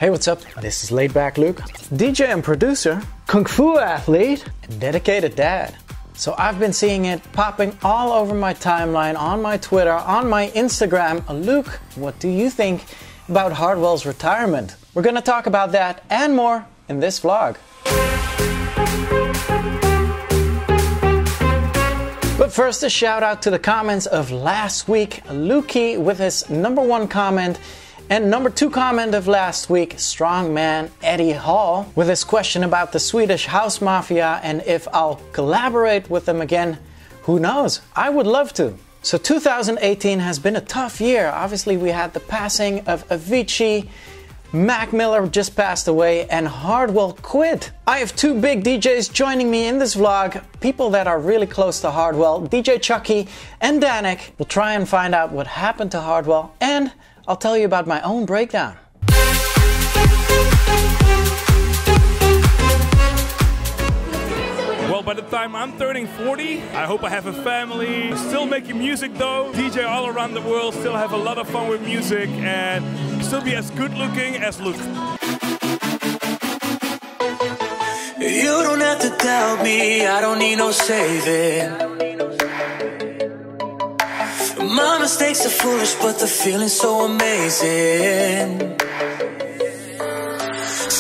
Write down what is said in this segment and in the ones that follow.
Hey, what's up? This is Laidback Luke, DJ and producer, Kung Fu athlete, and dedicated dad. So I've been seeing it popping all over my timeline, on my Twitter, on my Instagram. Luke, what do you think about Hardwell's retirement? We're gonna talk about that and more in this vlog. But first, a shout out to the comments of last week. Lukey with his #1 comment. And #2 comment of last week, strongman Eddie Hall, with his question about the Swedish House Mafia and if I'll collaborate with them again. Who knows? I would love to. So 2018 has been a tough year. Obviously we had the passing of Avicii, Mac Miller just passed away, and Hardwell quit. I have two big DJs joining me in this vlog, people that are really close to Hardwell, DJ Chuckie and Dannic. We'll try and find out what happened to Hardwell, and I'll tell you about my own breakdown. Well, by the time I'm turning 40, I hope I have a family. Still making music though, DJ all around the world, still have a lot of fun with music, and still be as good looking as Luke. You don't have to doubt me, I don't need no saving. My mistakes are foolish, but the feeling's so amazing.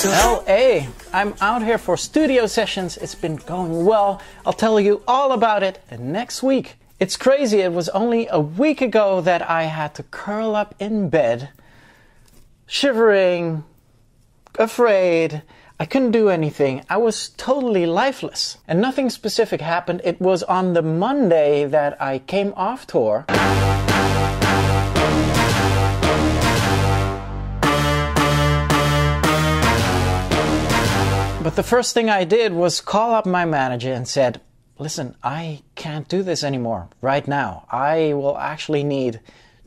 LA, I'm out here for studio sessions. It's been going well. I'll tell you all about it next week. It's crazy, it was only a week ago that I had to curl up in bed, shivering, afraid. I couldn't do anything. I was totally lifeless. And nothing specific happened. It was on the Monday that I came off tour. But the first thing I did was call up my manager and said, listen, I can't do this anymore right now. I will actually need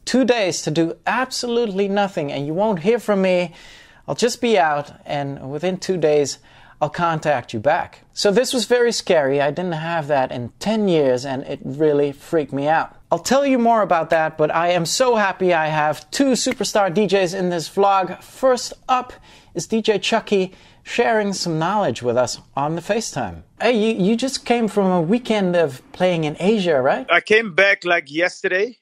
2 days to do absolutely nothing, and you won't hear from me. I'll just be out, and within 2 days, I'll contact you back. So this was very scary. I didn't have that in 10 years, and it really freaked me out. I'll tell you more about that, but I am so happy I have two superstar DJs in this vlog. First up is DJ Chuckie, sharing some knowledge with us on the FaceTime. Hey, you just came from a weekend of playing in Asia, right? I came back like yesterday.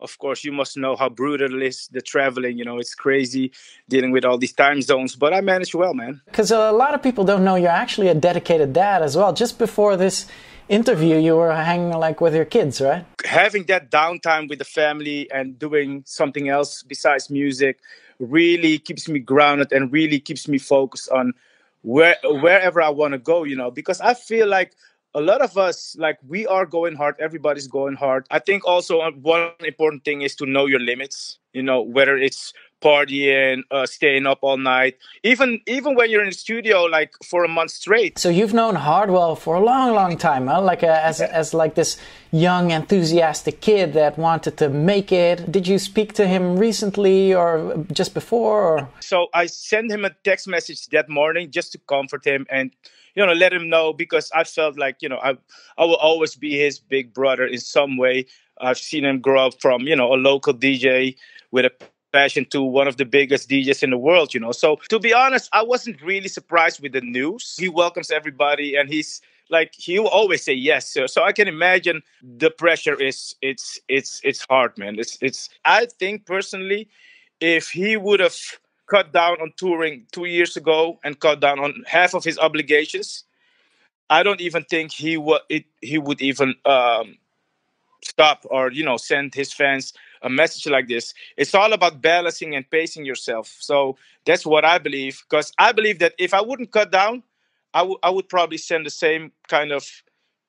Of course, you must know how brutal it is, the traveling, you know, it's crazy dealing with all these time zones, but I managed well, man. Because a lot of people don't know you're actually a dedicated dad as well. Just before this interview, you were hanging like with your kids, right? Having that downtime with the family and doing something else besides music really keeps me grounded and really keeps me focused on wherever I want to go, you know, because I feel like a lot of us, like, we are going hard. Everybody's going hard. I think also one important thing is to know your limits, you know, whether it's partying, staying up all night, even when you're in the studio, like, for a month straight. So you've known Hardwell for a long, long time, huh? Like as like this young, enthusiastic kid that wanted to make it. Did you speak to him recently or just before? Or? So I sent him a text message that morning just to comfort him and, you know, let him know, because I felt like, you know, I will always be his big brother in some way. I've seen him grow up from, you know, a local DJ with a passion to one of the biggest DJs in the world, you know. So to be honest, I wasn't really surprised with the news. He welcomes everybody and he's like, he'll always say yes. So I can imagine the pressure it's hard, man. I think personally, if he would have cut down on touring 2 years ago and cut down on half of his obligations, I don't even think he would even stop or, you know, send his fans a message like this. It's all about balancing and pacing yourself. So that's what I believe, because I believe that if I wouldn't cut down, I would probably send the same kind of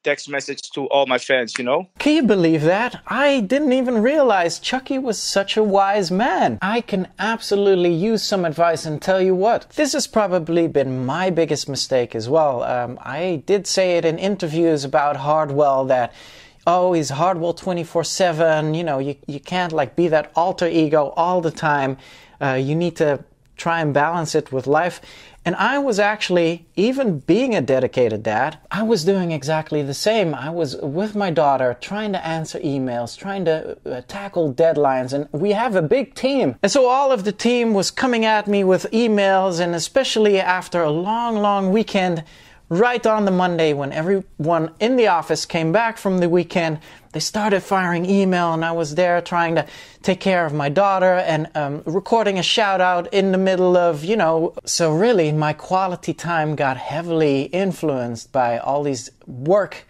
text message to all my fans, you know? Can you believe that? I didn't even realize Chuckie was such a wise man. I can absolutely use some advice, and tell you what, this has probably been my biggest mistake as well. I did say it in interviews about Hardwell that, oh, he's Hardwell 24/7, you know, you can't like be that alter ego all the time. You need to try and balance it with life. And I was actually, even being a dedicated dad, I was doing exactly the same. I was with my daughter, trying to answer emails, trying to tackle deadlines, and we have a big team. And so all of the team was coming at me with emails, and especially after a long weekend, right on the Monday when everyone in the office came back from the weekend, they started firing email, and I was there trying to take care of my daughter and recording a shout out in the middle of, you know, so really my quality time got heavily influenced by all these work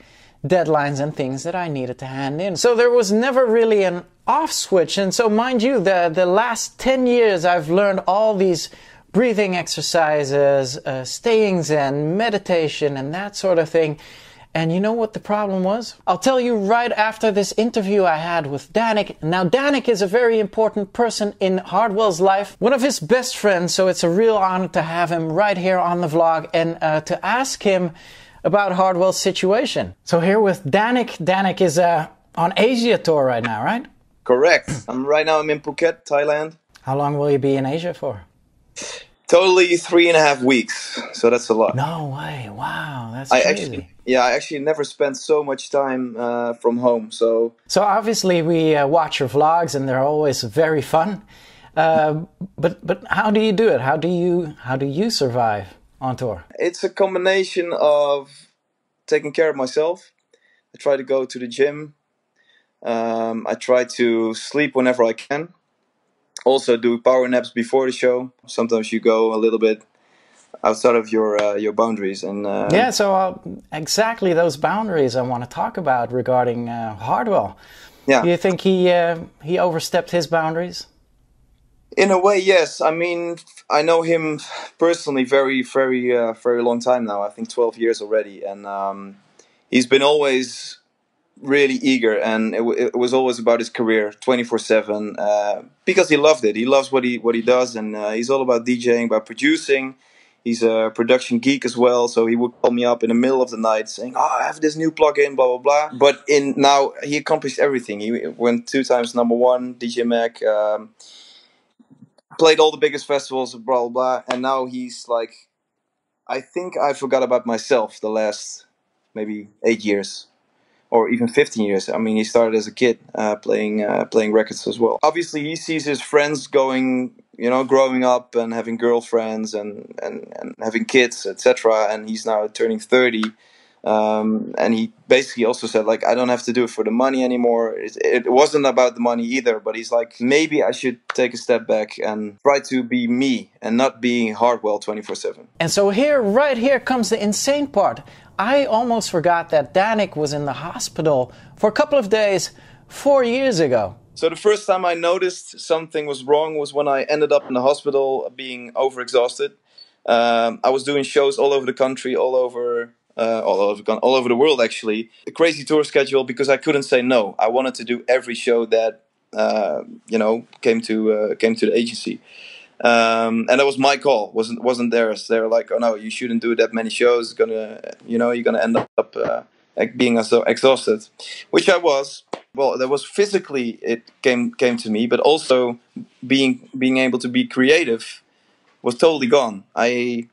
deadlines and things that I needed to hand in. So there was never really an off switch. And so mind you, the last 10 years I've learned all these breathing exercises, staying zen, meditation, and that sort of thing. And you know what the problem was? I'll tell you right after this interview I had with Dannic. Now, Dannic is a very important person in Hardwell's life, one of his best friends, so it's a real honor to have him right here on the vlog and to ask him about Hardwell's situation. So here with Dannic. Dannic is on Asia tour right now, right? Correct. Right now I'm in Phuket, Thailand. How long will you be in Asia for? Totally 3.5 weeks, so that's a lot. No way! Wow, that's crazy. I actually never spent so much time from home. So obviously we watch your vlogs, and they're always very fun. But how do you do it? How do you survive on tour? It's a combination of taking care of myself. I try to go to the gym. I try to sleep whenever I can. Also do power naps before the show. Sometimes you go a little bit outside of your boundaries. And yeah, so exactly those boundaries I want to talk about regarding Hardwell. Yeah. Do you think he overstepped his boundaries? In a way, yes. I mean, I know him personally very long time now. I think 12 years already. And he's been always really eager, and it was always about his career 24/7 because he loved it. He loves what he does, and he's all about DJing, about producing. He's a production geek as well, so he would call me up in the middle of the night saying, "Oh, I have this new plugin, blah blah blah." But now he accomplished everything. He went 2 times #1 DJ Mag, played all the biggest festivals, blah blah blah, and now he's like, I think I forgot about myself the last maybe 8 years. Or even 15 years. I mean, he started as a kid playing records as well. Obviously, he sees his friends growing up and having girlfriends and having kids, etc. And he's now turning 30. And he basically also said, like, I don't have to do it for the money anymore. It wasn't about the money either, but he's like, maybe I should take a step back and try to be me and not being Hardwell 24/7. And so right here comes the insane part. I almost forgot that Dannic was in the hospital for a couple of days 4 years ago. So the first time I noticed something was wrong was when I ended up in the hospital being overexhausted. I was doing shows all over the country, all over the world actually. A crazy tour schedule because I couldn't say no. I wanted to do every show that came to the agency. And that was my call, wasn't theirs. They were like, "Oh no, you shouldn't do that many shows. You're gonna end up being so exhausted," which I was. Well, that was physically it came to me, but also being able to be creative was totally gone. I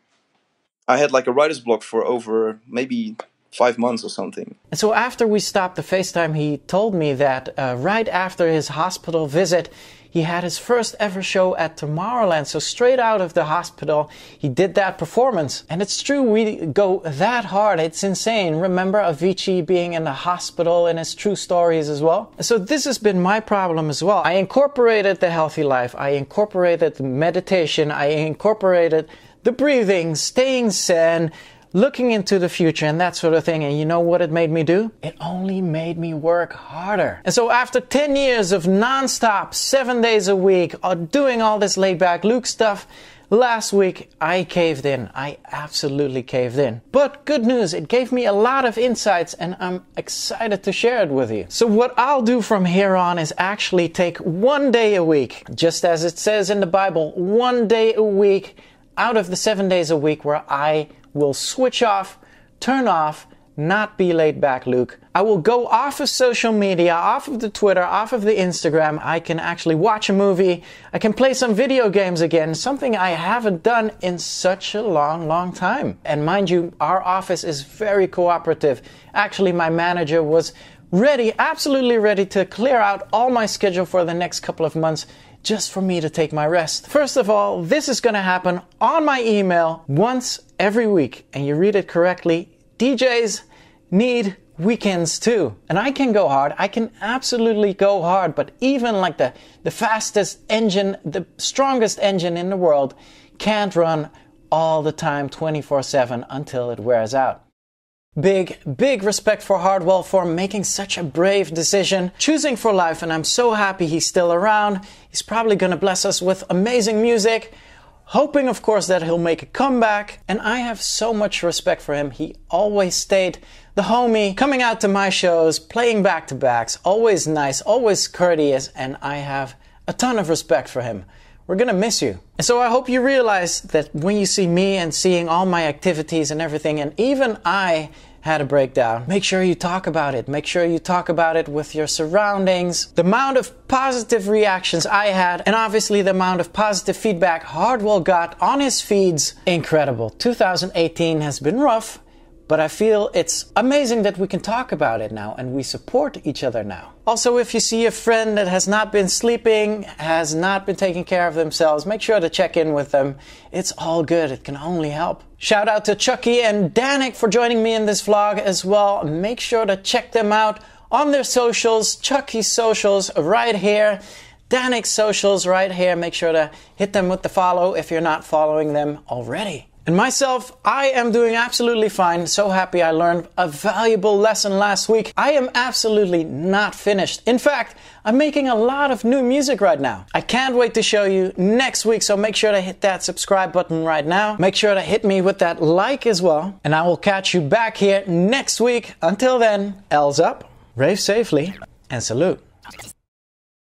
had like a writer's block for over maybe 5 months or something. And so after we stopped the FaceTime, he told me that right after his hospital visit, he had his first ever show at Tomorrowland. So straight out of the hospital, he did that performance. And it's true, we go that hard. It's insane. Remember Avicii being in the hospital in his true stories as well? So this has been my problem as well. I incorporated the healthy life. I incorporated the meditation. I incorporated the breathing, staying zen, looking into the future and that sort of thing. And you know what it made me do? It only made me work harder. And so after 10 years of non-stop, 7 days a week, doing all this laid-back Luke stuff, last week I caved in. I absolutely caved in. But good news, it gave me a lot of insights and I'm excited to share it with you. So what I'll do from here on is actually take 1 day a week, just as it says in the Bible, 1 day a week out of the 7 days a week where I will switch off, turn off, not be laid back, Luke. I will go off of social media, off of the Twitter, off of the Instagram. I can actually watch a movie. I can play some video games again, something I haven't done in such a long time. And mind you, our office is very cooperative. Actually, my manager was ready, absolutely ready to clear out all my schedule for the next couple of months just for me to take my rest. First of all, this is going to happen on my email once every week. And you read it correctly. DJs need weekends too. And I can go hard. I can absolutely go hard. But even like the fastest engine, the strongest engine in the world can't run all the time 24/7 until it wears out. Big respect for Hardwell for making such a brave decision, choosing for life, and I'm so happy he's still around. He's probably going to bless us with amazing music, hoping of course that he'll make a comeback, and I have so much respect for him. He always stayed the homie, coming out to my shows, playing back-to-backs, always nice, always courteous, and I have a ton of respect for him. We're gonna miss you. And so I hope you realize that when you see me and seeing all my activities and everything, and even I had a breakdown, make sure you talk about it. Make sure you talk about it with your surroundings. The amount of positive reactions I had, and obviously the amount of positive feedback Hardwell got on his feeds, incredible. 2018 has been rough, but I feel it's amazing that we can talk about it now and we support each other now. Also, if you see a friend that has not been sleeping, has not been taking care of themselves, make sure to check in with them. It's all good. It can only help. Shout out to Chuckie and Dannic for joining me in this vlog as well. Make sure to check them out on their socials. Chuckie's socials right here. Dannic's socials right here. Make sure to hit them with the follow if you're not following them already. And myself, I am doing absolutely fine. So happy I learned a valuable lesson last week. I am absolutely not finished. In fact, I'm making a lot of new music right now. I can't wait to show you next week, so make sure to hit that subscribe button right now. Make sure to hit me with that like as well. And I will catch you back here next week. Until then, L's up, rave safely, and salute.